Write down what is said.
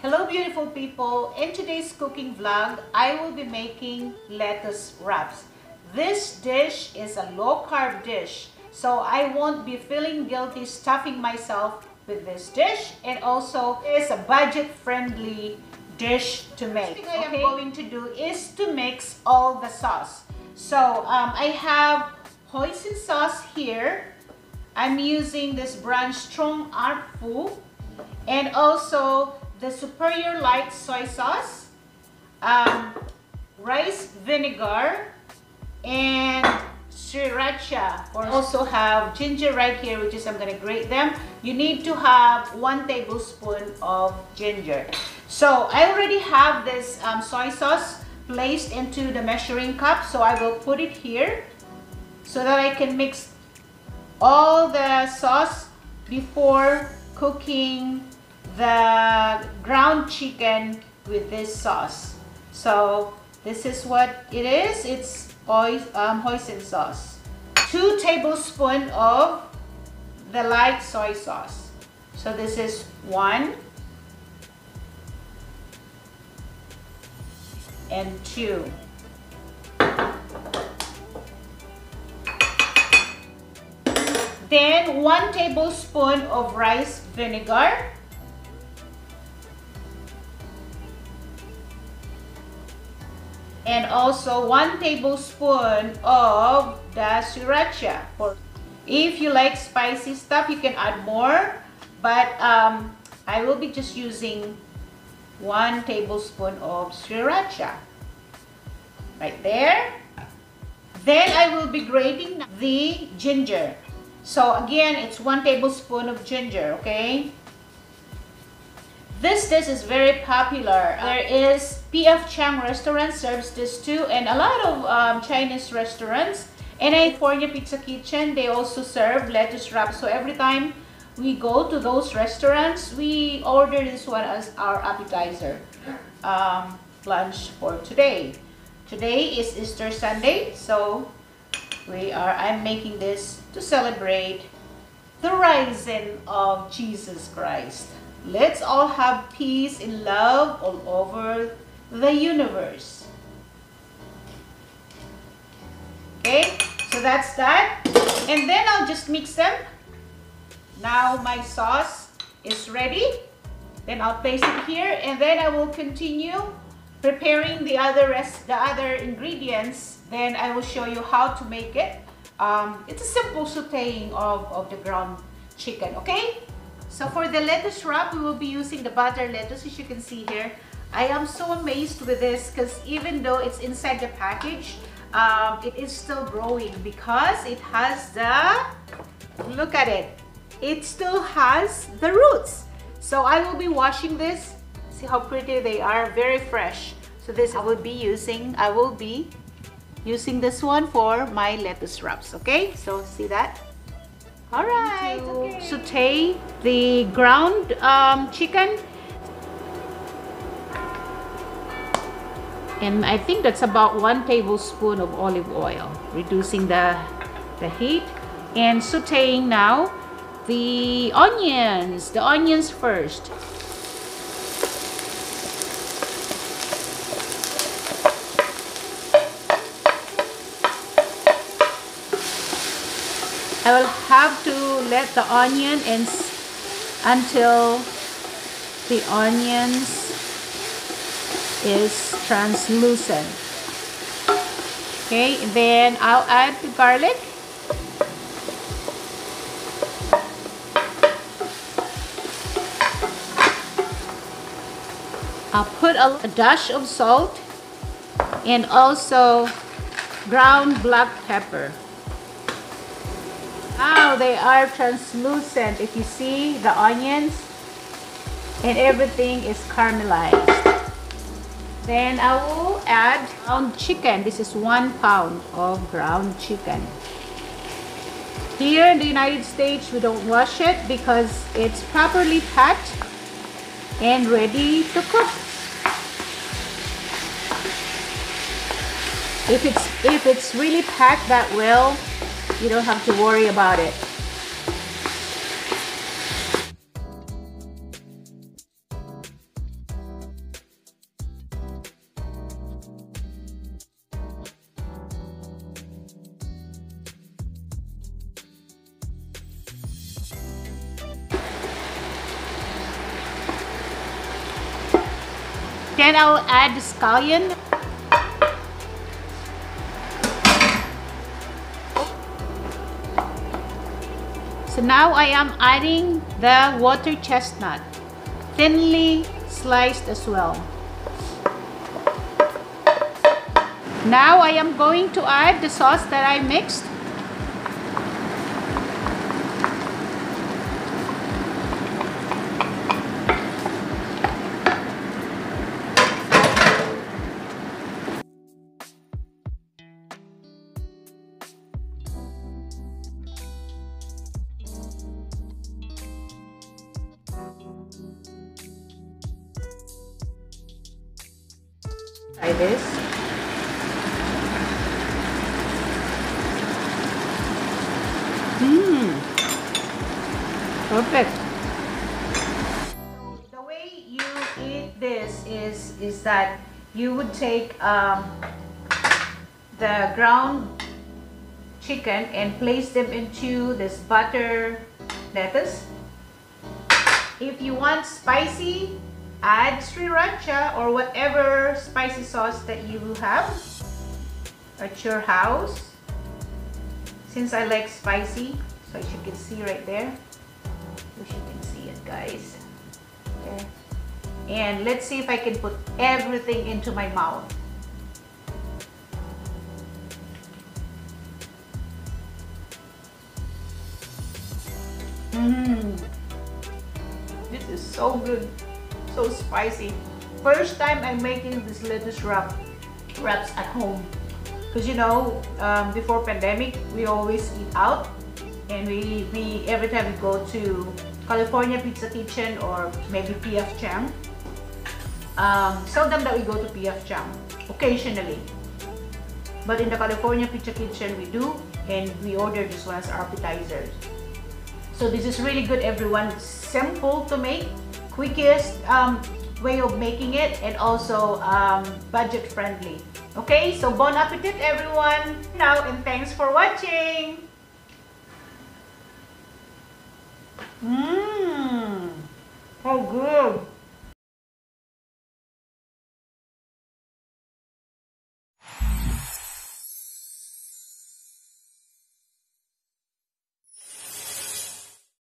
Hello beautiful people, in today's cooking vlog, I will be making lettuce wraps. This dish is a low carb dish, so I won't be feeling guilty stuffing myself with this dish, and also it's a budget friendly dish to make. What I am going to do is to mix all the sauce. So I have hoisin sauce here. I'm using this brand Strong Artful, and also the Superior Light soy sauce, rice vinegar, and Sriracha. I also have ginger right here, which is I'm gonna grate them. You need to have 1 tablespoon of ginger. So I already have this soy sauce placed into the measuring cup, so I will put it here so that I can mix all the sauce before cooking the ground chicken with this sauce. So this is what it is. It's hoisin sauce. 2 tablespoons of the light soy sauce. So this is 1 and 2. Then 1 tablespoon of rice vinegar. And also 1 tablespoon of the Sriracha. If you like spicy stuff, you can add more, but I will be just using 1 tablespoon of Sriracha. Right there. Then I will be grating the ginger. So again, it's 1 tablespoon of ginger, okay? This dish is very popular. There is P.F. Chang restaurant serves this too, and a lot of Chinese restaurants. And in California Pizza Kitchen, they also serve lettuce wraps. So every time we go to those restaurants, we order this one as our appetizer lunch for today. Today is Easter Sunday, so I'm making this to celebrate the rising of Jesus Christ. Let's all have peace and love all over the universe. Okay, so that's that. And then I'll just mix them. Now my sauce is ready. Then I'll place it here, and then I will continue preparing the other ingredients. Then I will show you how to make it. It's a simple sauteing of the ground chicken, okay? So for the lettuce wrap, we will be using the butter lettuce, as you can see here. I am so amazed with this because even though it's inside the package, it is still growing because it has look at it. It still has the roots. So I will be washing this. See how pretty they are, very fresh. So this I will be using this one for my lettuce wraps, okay? So see that? All right, okay. Saute the ground chicken, and I think that's about 1 tablespoon of olive oil, reducing the heat, and sauteing now the onions first. I will have to let the onion until the onions is translucent. Okay, then I'll add the garlic. I'll put a dash of salt and also ground black pepper. Now they are translucent. If you see the onions and everything is caramelized. Then I will add ground chicken. This is 1 pound of ground chicken. Here in the United States, we don't wash it because it's properly packed and ready to cook. If it's really packed that well, you don't have to worry about it. then I'll add the scallion. So now I am adding the water chestnut, thinly sliced as well. Now I am going to add the sauce that I mixed. Try this. Perfect. So the way you eat this is that you would take the ground chicken and place them into this butter lettuce. If you want spicy, add Sriracha or whatever spicy sauce that you have at your house. Since I like spicy, so as you can see right there, wish you can see it, guys. Okay. And let's see if I can put everything into my mouth. This is so good, so spicy. First time I'm making this lettuce wraps at home, because you know, before pandemic we always eat out, and we every time we go to California Pizza Kitchen or maybe PF Chang. Seldom that we go to PF Chang, occasionally, but in the California Pizza Kitchen we do, and we order this one as appetizers. So this is really good, everyone. It's simple to make, quickest way of making it, and also budget friendly. Okay, so bon appetit everyone now, and thanks for watching. So good.